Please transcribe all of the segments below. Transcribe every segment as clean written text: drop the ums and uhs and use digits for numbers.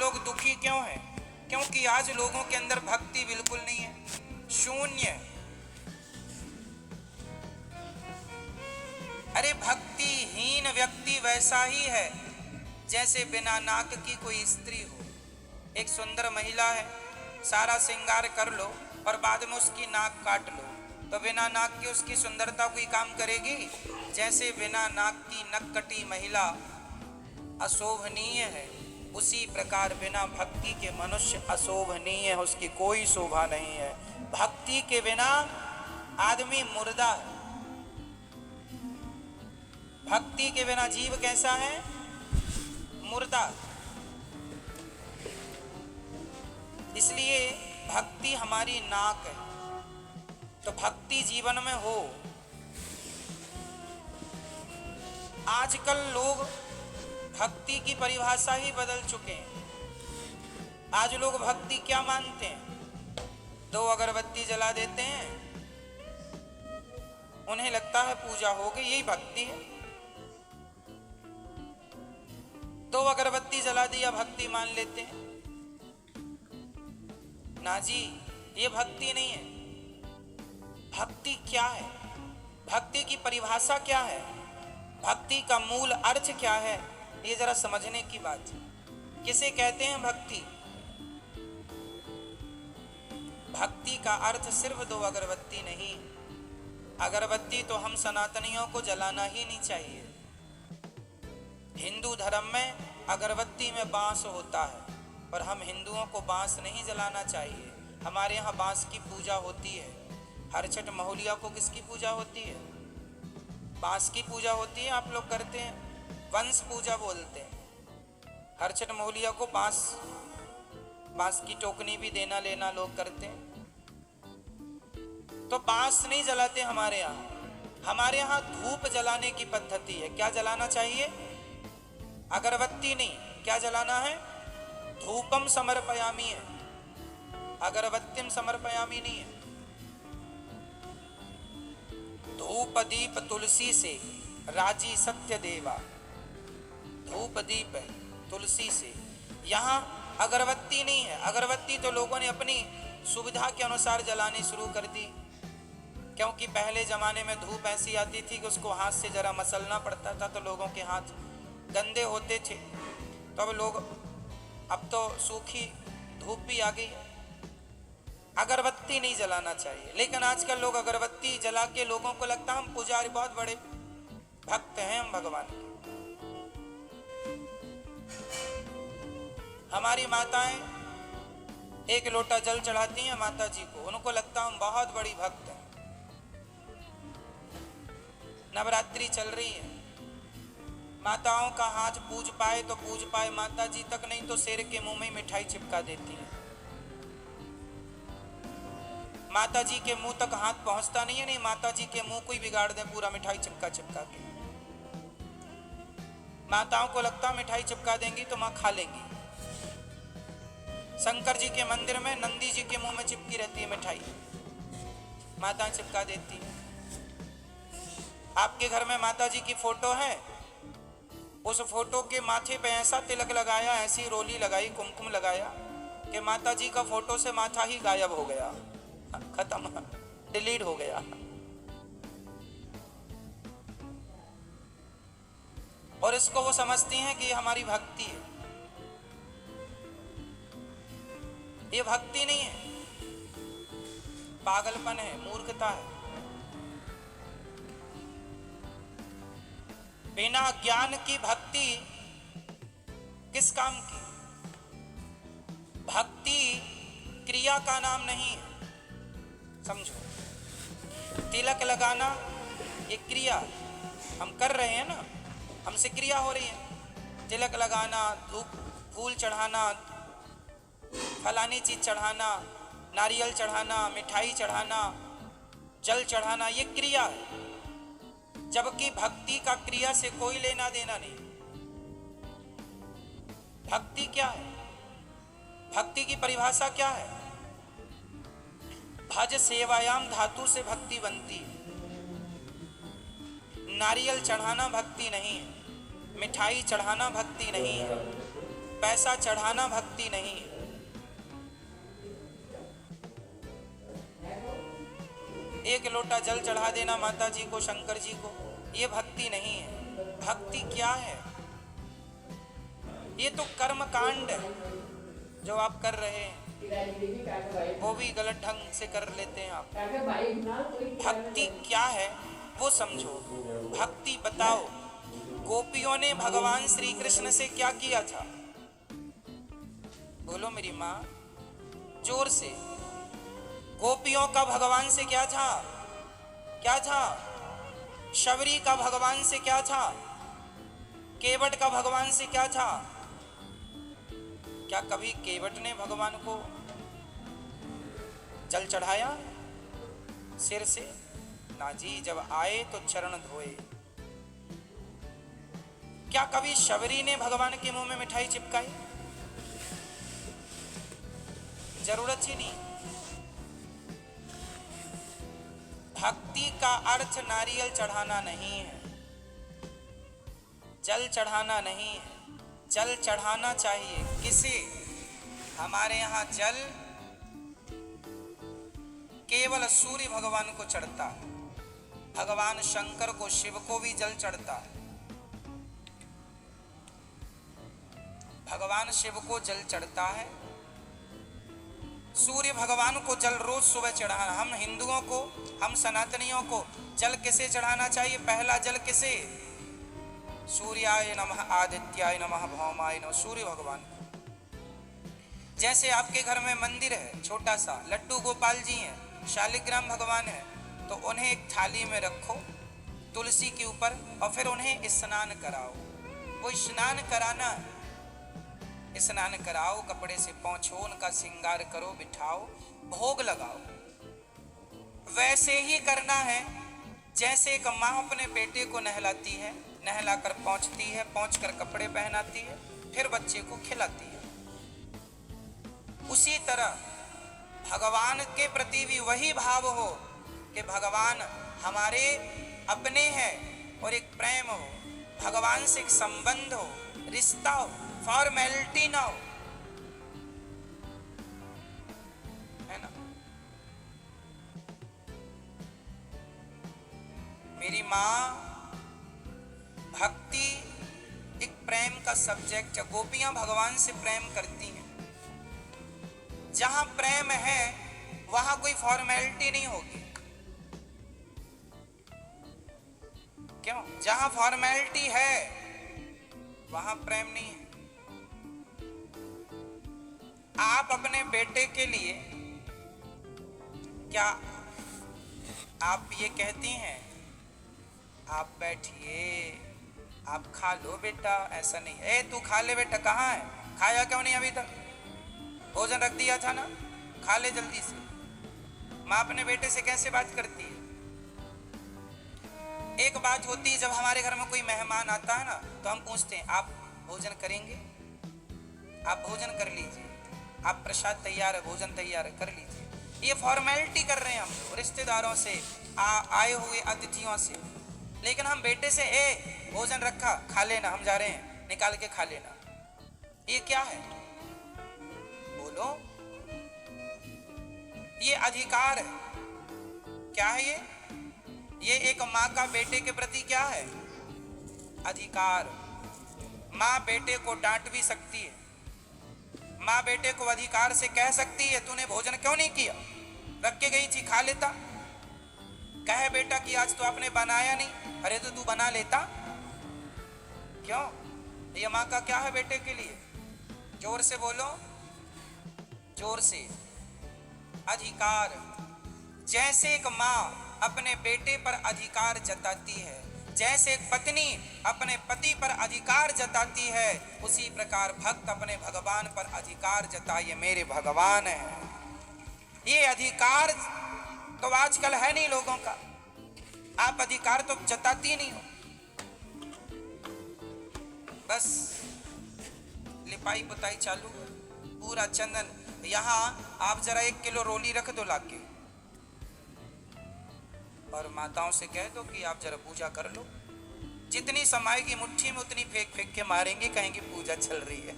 लोग दुखी क्यों हैं? क्योंकि आज लोगों के अंदर भक्ति बिल्कुल नहीं है, शून्य है। अरे भक्तिहीन व्यक्ति वैसा ही है जैसे बिना नाक की कोई स्त्री हो। एक सुंदर महिला है, सारा श्रृंगार कर लो और बाद में उसकी नाक काट लो, तो बिना नाक की उसकी सुंदरता कोई काम करेगी? जैसे बिना नाक की नक्कटी महिला अशोभनीय है, उसी प्रकार बिना भक्ति के मनुष्य अशोभनीय है, उसकी कोई शोभा नहीं है। भक्ति के बिना आदमी मुर्दा है। भक्ति के बिना जीव कैसा है? मुर्दा। इसलिए भक्ति हमारी नाक है। तो भक्ति जीवन में हो। आजकल लोग भक्ति की परिभाषा ही बदल चुके हैं। आज लोग भक्ति क्या मानते हैं? 2 अगरबत्ती जला देते हैं, उन्हें लगता है पूजा हो गई, यही भक्ति है। 2 अगरबत्ती जला दिया, भक्ति मान लेते हैं। ना जी, ये भक्ति नहीं है। भक्ति क्या है? भक्ति की परिभाषा क्या है? भक्ति का मूल अर्थ क्या है? ये जरा समझने की बात है। किसे कहते हैं भक्ति? भक्ति का अर्थ सिर्फ 2 अगरबत्ती नहीं। अगरबत्ती तो हम सनातनियों को जलाना ही नहीं चाहिए। हिंदू धर्म में अगरबत्ती में बांस होता है और हम हिंदुओं को बांस नहीं जलाना चाहिए। हमारे यहाँ बांस की पूजा होती है। हर छठ महुलिया को किसकी पूजा होती है? बांस की पूजा होती है। आप लोग करते हैं, वंश पूजा बोलते हैं। हर छठ महुलिया को बांस की टोकनी भी देना लेना लोग करते हैं। तो बांस नहीं जलाते हमारे यहाँ। हमारे यहाँ धूप जलाने की पद्धति है। क्या जलाना चाहिए? अगरबत्ती नहीं, क्या जलाना है? धूपम समर्पयामी है, अगरबत्तिम समर्पयामी नहीं है। धूप दीप तुलसी से राजी सत्य देवा। धूप दीप है तुलसी से। यहाँ अगरबत्ती नहीं है। अगरबत्ती तो लोगों ने अपनी सुविधा के अनुसार जलानी शुरू कर दी, क्योंकि पहले जमाने में धूप ऐसी आती थी कि उसको हाथ से जरा मसलना पड़ता था, तो लोगों के हाथ गंदे होते थे। तो अब तो सूखी धूप भी आ गई है। अगरबत्ती नहीं जलाना चाहिए। लेकिन आजकल लोग अगरबत्ती जला के लोगों को लगता है हम पुजारी बहुत बड़े भक्त हैं हम भगवान के। हमारी माताएं 1 लोटा जल चढ़ाती हैं माता जी को, उनको लगता हम बहुत बड़ी भक्त हैं। नवरात्रि चल रही है, माताओं का हाथ पूज पाए तो पूज पाए, माता जी तक नहीं तो शेर के मुंह में मिठाई चिपका देती है। माता जी के मुंह तक हाथ पहुंचता नहीं है, नहीं माता जी के मुंह को ही बिगाड़ दे पूरा मिठाई चिपका के। माताओं को लगता मिठाई चिपका देंगी तो मां खा लेंगी। शंकर जी के मंदिर में नंदी जी के मुंह में चिपकी रहती है मिठाई, माता चिपका देती है। आपके घर में माता जी की फोटो है, उस फोटो के माथे पे ऐसा तिलक लगाया, ऐसी रोली लगाई, कुमकुम लगाया कि माता जी का फोटो से माथा ही गायब हो गया, खत्म, डिलीट हो गया। और इसको वो समझती हैं कि हमारी भक्ति है। ये भक्ति नहीं है, पागलपन है, मूर्खता है। बिना ज्ञान की भक्ति किस काम की? भक्ति क्रिया का नाम नहीं है, समझो। तिलक लगाना ये क्रिया हम कर रहे हैं ना, हमसे क्रिया हो रही है। तिलक लगाना, धूप फूल चढ़ाना, फलानी चीज चढ़ाना, नारियल चढ़ाना, मिठाई चढ़ाना, जल चढ़ाना, ये क्रिया है। जबकि भक्ति का क्रिया से कोई लेना देना नहीं। भक्ति क्या है? भक्ति की परिभाषा क्या है? भज सेवायाम धातु से भक्ति बनती है। नारियल चढ़ाना भक्ति नहीं है, मिठाई चढ़ाना भक्ति नहीं है। पैसा चढ़ाना भक्ति नहीं है। एक लोटा जल चढ़ा देना माता जी को, शंकर जी को, ये भक्ति नहीं है। भक्ति क्या है? ये तो कर्म कांड है जो आप कर रहे हैं, वो भी गलत ढंग से कर लेते हैं आप। भक्ति क्या है वो समझो। भक्ति बताओ, गोपियों ने भगवान श्री कृष्ण से क्या किया था? बोलो मेरी माँ, जोर से। गोपियों का भगवान से क्या था? क्या था? शबरी का भगवान से क्या था? केवट का भगवान से क्या था? क्या कभी केवट ने भगवान को जल चढ़ाया सिर से? ना जी, जब आए तो चरण धोए। क्या कभी शबरी ने भगवान के मुंह में मिठाई चिपकाई? जरूरत ही नहीं। भक्ति का अर्थ नारियल चढ़ाना नहीं है, जल चढ़ाना नहीं है। जल चढ़ाना चाहिए किसे? हमारे यहाँ जल केवल सूर्य भगवान को चढ़ता है, भगवान शंकर को, शिव को भी जल चढ़ता है। भगवान शिव को जल चढ़ता है, सूर्य भगवान को जल रोज सुबह चढ़ाना। हम हिंदुओं को, हम सनातनियों को जल किसे चढ़ाना चाहिए? पहला जल किसे? सूर्याय नमः, आदित्याय नमः, भौमाय नमः, सूर्य भगवान। जैसे आपके घर में मंदिर है छोटा सा, लड्डू गोपाल जी हैं, शालिग्राम भगवान है, तो उन्हें एक थाली में रखो तुलसी के ऊपर और फिर उन्हें स्नान कराओ। वो स्नान कराना है, स्नान कराओ, कपड़े से पोंछो, उनका श्रृंगार करो, बिठाओ, भोग लगाओ। वैसे ही करना है जैसे एक माँ अपने बेटे को नहलाती है, नहलाकर पोंछती है, पोंछकर कपड़े पहनाती है, फिर बच्चे को खिलाती है। उसी तरह भगवान के प्रति भी वही भाव हो कि भगवान हमारे अपने हैं और एक प्रेम हो, भगवान से एक संबंध हो, रिश्ता हो, फॉर्मेलिटी ना हो, है ना। मेरी माँ, भक्ति एक प्रेम का सब्जेक्ट है। गोपियां भगवान से प्रेम करती हैं। जहां प्रेम है वहां कोई फॉर्मेलिटी नहीं होगी। क्यों? जहां फॉर्मेलिटी है वहां प्रेम नहीं है। आप अपने बेटे के लिए क्या आप ये कहती हैं, आप बैठिए, आप खा लो बेटा? ऐसा नहीं। ए तू खा ले बेटा, कहाँ है? खाया क्यों नहीं अभी तक? भोजन रख दिया था ना, खा ले जल्दी से। माँ अपने बेटे से कैसे बात करती है? एक बात होती है, जब हमारे घर में कोई मेहमान आता है ना, तो हम पूछते हैं, आप भोजन करेंगे? आप भोजन कर लीजिए, आप प्रसाद तैयार है, भोजन तैयार है, कर लीजिए। ये फॉर्मेलिटी कर रहे हैं हम लोग रिश्तेदारों से, आए हुए अतिथियों से। लेकिन हम बेटे से, ए भोजन रखा, खा लेना, हम जा रहे हैं, निकाल के खा लेना। ये क्या है? बोलो। ये अधिकार है। क्या है ये? ये एक माँ का बेटे के प्रति क्या है? अधिकार। माँ बेटे को डांट भी सकती है, माँ बेटे को अधिकार से कह सकती है, तूने भोजन क्यों नहीं किया? रख के गई थी, खा लेता। कहे बेटा कि आज तो आपने बनाया नहीं, अरे तो तू बना लेता। क्यों? ये माँ का क्या है बेटे के लिए? जोर से बोलो, जोर से। अधिकार। जैसे एक माँ अपने बेटे पर अधिकार जताती है, जैसे एक पत्नी अपने पति पर अधिकार जताती है, उसी प्रकार भक्त अपने भगवान पर अधिकार जताइए। मेरे भगवान है। ये अधिकार तो आजकल है नहीं लोगों का। आप अधिकार तो जताती नहीं हो, बस लिपाई पुताई चालू, पूरा चंदन। यहाँ आप जरा 1 किलो रोली रख दो लाके, और माताओं से कह दो कि आप जरा पूजा कर लो। जितनी समाएगी मुट्ठी में उतनी फेंक फेंक के मारेंगे, कहेंगे पूजा चल रही है।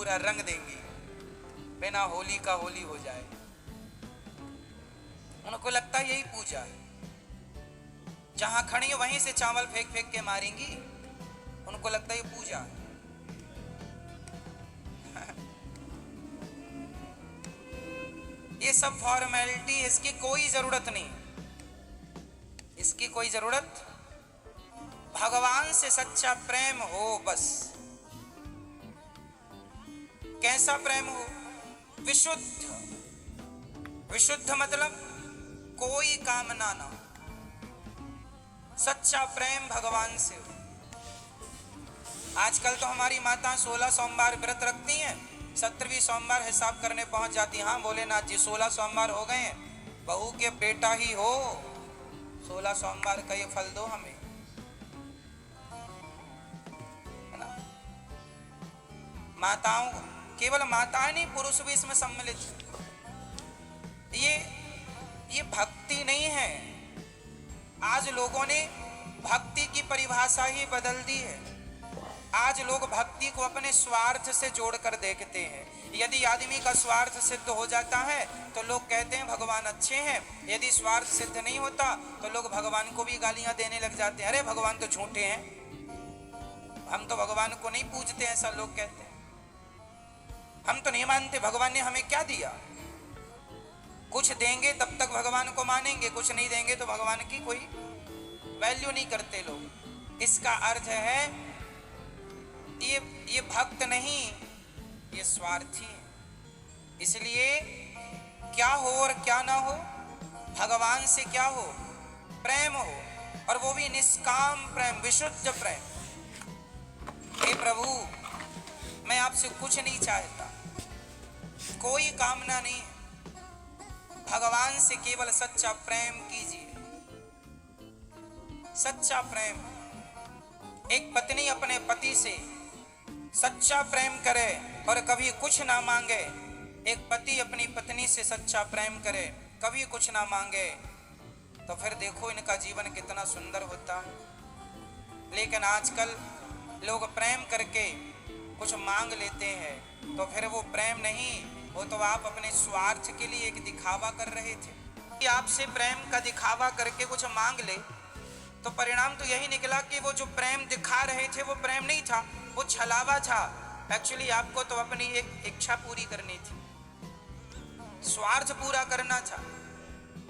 पूरा रंग देंगी, बिना होली का होली हो जाए। उनको लगता है यही पूजा है। जहां खड़ी वहीं से चावल फेंक फेंक के मारेंगी, उनको लगता है ये पूजा है। ये सब फॉर्मेलिटी, इसकी कोई जरूरत नहीं, इसकी कोई जरूरत। भगवान से सच्चा प्रेम हो बस। कैसा प्रेम हो? विशुद्ध। विशुद्ध मतलब कोई कामना ना, सच्चा प्रेम भगवान से हो। आजकल तो हमारी माता 16 सोमवार व्रत रखती हैं, 17वीं सोमवार हिसाब करने पहुंच जाती। हाँ भोलेनाथ जी 16 सोमवार हो गए हैं, बहू के बेटा ही हो, 16 सोमवार का ये फल दो हमें, है ना। माताओं, केवल माताएं नहीं, पुरुष भी इसमें सम्मिलित। ये भक्ति नहीं है। आज लोगों ने भक्ति की परिभाषा ही बदल दी है। आज लोग भक्ति को अपने स्वार्थ से जोड़कर देखते हैं। यदि आदमी का स्वार्थ सिद्ध हो जाता है तो लोग कहते हैं भगवान अच्छे हैं, यदि स्वार्थ सिद्ध नहीं होता तो लोग भगवान को भी गालियां देने लग जाते हैं। अरे भगवान तो झूठे हैं, हम तो भगवान को नहीं पूजते, ऐसा लोग कहते हैं। हम तो नहीं मानते, भगवान ने हमें क्या दिया? कुछ देंगे तब तक भगवान को मानेंगे, कुछ नहीं देंगे तो भगवान की कोई वैल्यू नहीं करते लोग। इसका अर्थ है ये भक्त नहीं, ये स्वार्थी है। इसलिए क्या हो और क्या ना हो, भगवान से क्या हो? प्रेम हो, और वो भी निष्काम प्रेम, विशुद्ध प्रेम। हे प्रभु, मैं आपसे कुछ नहीं चाहता, कोई कामना नहीं है, भगवान से केवल सच्चा प्रेम कीजिए। सच्चा प्रेम। एक पत्नी अपने पति से सच्चा प्रेम करे और कभी कुछ ना मांगे, एक पति अपनी पत्नी से सच्चा प्रेम करे, कभी कुछ ना मांगे, तो फिर देखो इनका जीवन कितना सुंदर होता है। लेकिन आजकल लोग प्रेम करके कुछ मांग लेते हैं, तो फिर वो प्रेम नहीं, वो तो आप अपने स्वार्थ के लिए एक दिखावा कर रहे थे। कि आपसे प्रेम का दिखावा करके कुछ मांग ले तो परिणाम तो यही निकला कि वो जो प्रेम दिखा रहे थे वो प्रेम नहीं था, वो छलावा था। एक्चुअली आपको तो अपनी एक इच्छा पूरी करनी थी, स्वार्थ पूरा करना था।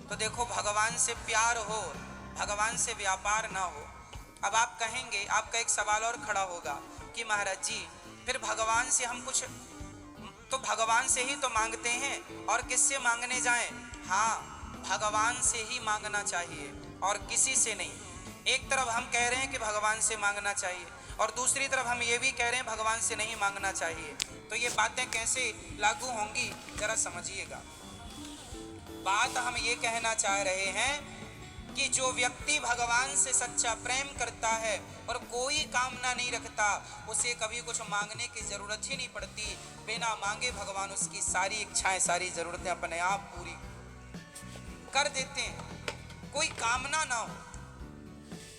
तो देखो, भगवान से प्यार हो, भगवान से व्यापार ना हो। अब आप कहेंगे, आपका एक सवाल और खड़ा होगा कि महाराज जी फिर भगवान से हम कुछ तो भगवान से ही तो मांगते हैं, और किससे मांगने जाएं? हाँ, भगवान से ही मांगना चाहिए और किसी से नहीं। एक तरफ हम कह रहे हैं कि भगवान से मांगना चाहिए और दूसरी तरफ हम ये भी कह रहे हैं भगवान से नहीं मांगना चाहिए। तो ये बातें कैसे लागू होंगी, जरा समझिएगा। बात हम ये कहना चाह रहे हैं कि जो व्यक्ति भगवान से सच्चा प्रेम करता है और कोई कामना नहीं रखता, उसे कभी कुछ मांगने की जरूरत ही नहीं पड़ती। बिना मांगे भगवान उसकी सारी इच्छाएं, सारी जरूरतें अपने आप पूरी कर देते हैं, कोई कामना ना हो।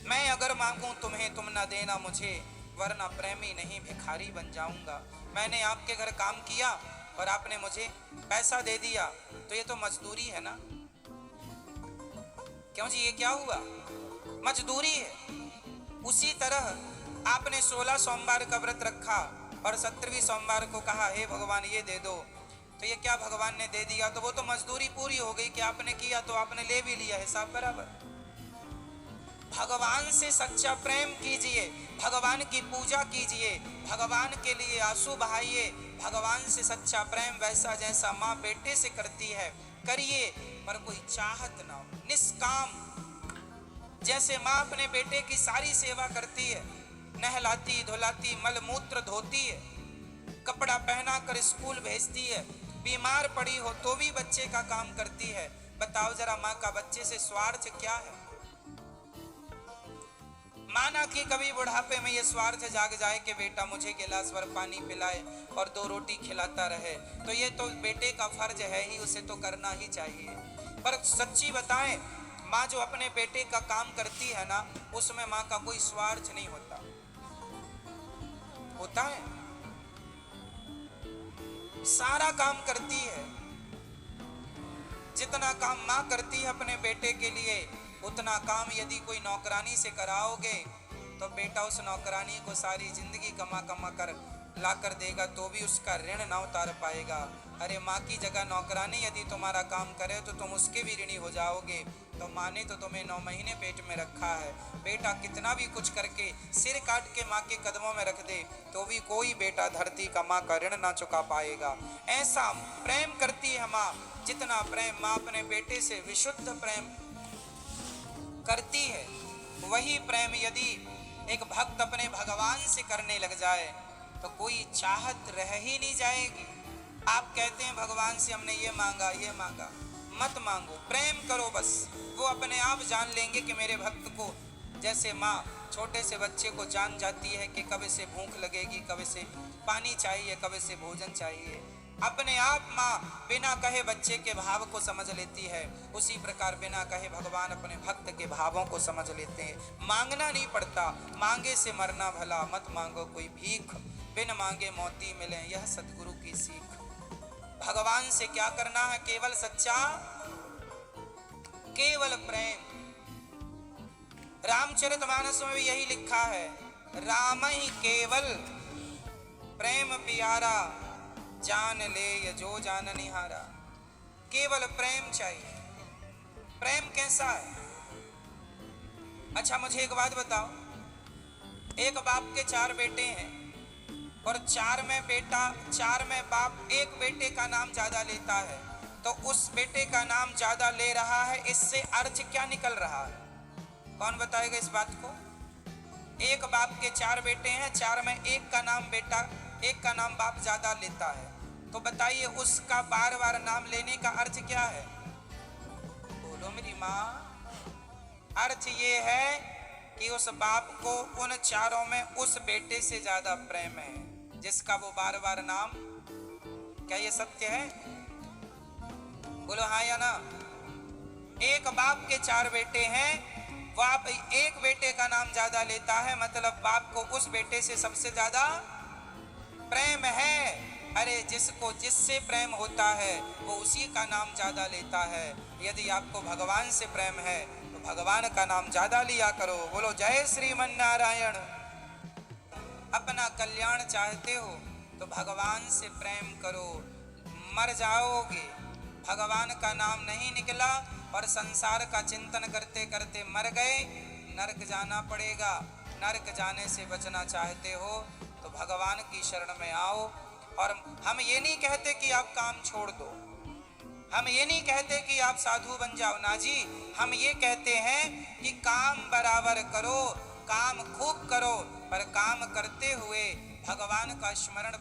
मैं अगर मांगूं तुम्हें, तुम ना देना मुझे, वरना प्रेमी नहीं भिखारी बन जाऊंगा। मैंने आपके घर काम किया और आपने मुझे पैसा दे दिया, तो ये तो मजदूरी है ना। क्यों जी, ये क्या हुआ? मजदूरी है। उसी तरह आपने 16 सोमवार का व्रत रखा और 17वीं सोमवार को कहा हे भगवान ये दे दो, तो ये क्या भगवान ने दे दिया? तो वो तो मजदूरी पूरी हो गई कि आपने किया तो आपने ले भी लिया, हिसाब बराबर। भगवान से सच्चा प्रेम कीजिए, भगवान की पूजा कीजिए, भगवान के लिए आंसू बहाइए। भगवान से सच्चा प्रेम वैसा जैसा माँ बेटे से करती है करिए, पर कोई चाहत ना हो, निष्काम। जैसे माँ अपने बेटे की सारी सेवा करती है, नहलाती धुलाती, मल मूत्र धोती है, कपड़ा पहना कर स्कूल भेजती है, बीमार पड़ी हो तो भी बच्चे का काम करती है। बताओ जरा, माँ का बच्चे से स्वार्थ क्या है? माना कि कभी बुढ़ापे में ये स्वार्थ जाग जाए कि बेटा मुझे गिलास भर पानी पिलाए और 2 रोटी खिलाता रहे, तो ये तो बेटे का फर्ज है ही, उसे तो करना ही चाहिए। पर सच्ची बताएं, माँ जो अपने बेटे का काम करती है ना, उसमें माँ का कोई स्वार्थ नहीं होता। होता है? सारा काम करती है। जितना काम माँ करती है अपने बेटे के लिए, उतना काम यदि कोई नौकरानी से कराओगे तो बेटा उस नौकरानी को सारी जिंदगी कमा कमा कर ला कर देगा तो भी उसका ऋण ना उतार पाएगा। अरे माँ की जगह नौकरानी यदि तुम्हारा काम करे तो तुम उसके भी ऋणी हो जाओगे। तो माँ ने तो तुम्हें 9 महीने पेट में रखा है। बेटा कितना भी कुछ करके सिर काट के माँ के कदमों में रख दे तो भी कोई बेटा धरती का माँ का ऋण ना चुका पाएगा। ऐसा प्रेम करती है माँ, जितना प्रेम माँ अपने बेटे से विशुद्ध प्रेम करती है, वही प्रेम यदि एक भक्त अपने भगवान से करने लग जाए तो कोई चाहत रह ही नहीं जाएगी। आप कहते हैं भगवान से हमने ये मांगा ये मांगा, मत मांगो, प्रेम करो बस। वो अपने आप जान लेंगे कि मेरे भक्त को, जैसे माँ छोटे से बच्चे को जान जाती है कि कब से भूख लगेगी, कब से पानी चाहिए, कब से भोजन चाहिए, अपने आप माँ बिना कहे बच्चे के भाव को समझ लेती है। उसी प्रकार बिना कहे भगवान अपने भक्त के भावों को समझ लेते हैं। मांगना नहीं पड़ता, मांगे से मरना भला, मत मांगो कोई भीख, बिन मांगे मोती मिले, यह सतगुरु की सीख। भगवान से क्या करना है? केवल सच्चा, केवल प्रेम। रामचरितमानस में भी यही लिखा है, राम ही केवल प्रेम प्यारा, जान ले ये जो जान निहारा। केवल प्रेम चाहिए। प्रेम कैसा है? अच्छा मुझे एक बात बताओ, एक बाप के 4 बेटे हैं और 4 में बाप एक बेटे का नाम ज्यादा लेता है, तो उस बेटे का नाम ज्यादा ले रहा है, इससे अर्थ क्या निकल रहा है? कौन बताएगा इस बात को? एक बाप के 4 बेटे हैं, 4 में एक का नाम बेटा, एक का नाम बाप ज्यादा लेता है, तो बताइए उसका बार बार नाम लेने का अर्थ क्या है? बोलो मेरी माँ। अर्थ ये है कि उस बाप को उन 4 में उस बेटे से ज्यादा प्रेम है जिसका वो बार बार नाम। क्या ये सत्य है? बोलो हाँ या ना। एक बाप के 4 बेटे हैं, बाप एक बेटे का नाम ज्यादा लेता है, मतलब बाप को उस बेटे से सबसे ज्यादा प्रेम है। अरे जिसको जिससे प्रेम होता है वो उसी का नाम ज्यादा लेता है। यदि आपको भगवान से प्रेम है तो भगवान का नाम ज्यादा लिया करो। बोलो जय श्रीमन नारायण। अपना कल्याण चाहते हो तो भगवान से प्रेम करो। मर जाओगे, भगवान का नाम नहीं निकला और संसार का चिंतन करते करते मर गए, नरक जाना पड़ेगा। नरक जाने से बचना चाहते हो तो भगवान की शरण में आओ। और हम ये नहीं कहते कि आप काम छोड़ दो, हम ये नहीं कहते कि आप साधु बन जाओ, ना जी। हम ये कहते हैं कि काम बराबर करो, काम खूब करो, पर काम करते हुए भगवान का स्मरण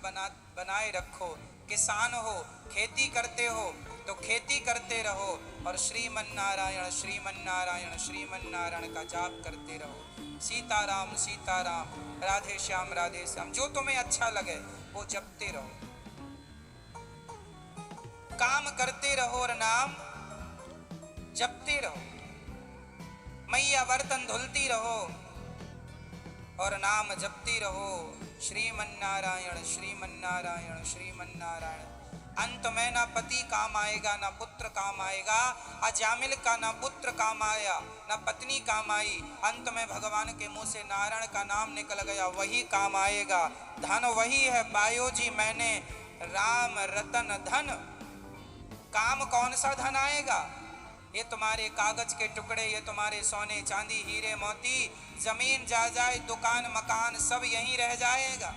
बनाए रखो। किसान हो, खेती करते हो तो खेती करते रहो और श्रीमन नारायण श्रीमन नारायण श्रीमन नारायण का जाप करते रहो। सीताराम सीताराम, राधे श्याम राधे श्याम, जो तुम्हें अच्छा लगे वो जपते रहो। काम करते रहो और नाम जपते रहो। मैया बर्तन धुलती रहो और नाम जपती रहो। श्रीमन नारायण श्रीमन नारायण श्रीमन नारायण। अंत में ना पति काम आएगा, ना पुत्र काम आएगा। अजामिल का ना पुत्र काम आया, ना पत्नी काम आई। अंत में भगवान के मुंह से नारायण का नाम निकल गया, वही काम आएगा। धन वही है पायो जी मैंने, राम रतन धन। काम कौन सा धन आएगा? ये तुम्हारे कागज के टुकड़े, ये तुम्हारे सोने चांदी हीरे मोती, जमीन जायदाद दुकान मकान सब यहीं रह जाएगा।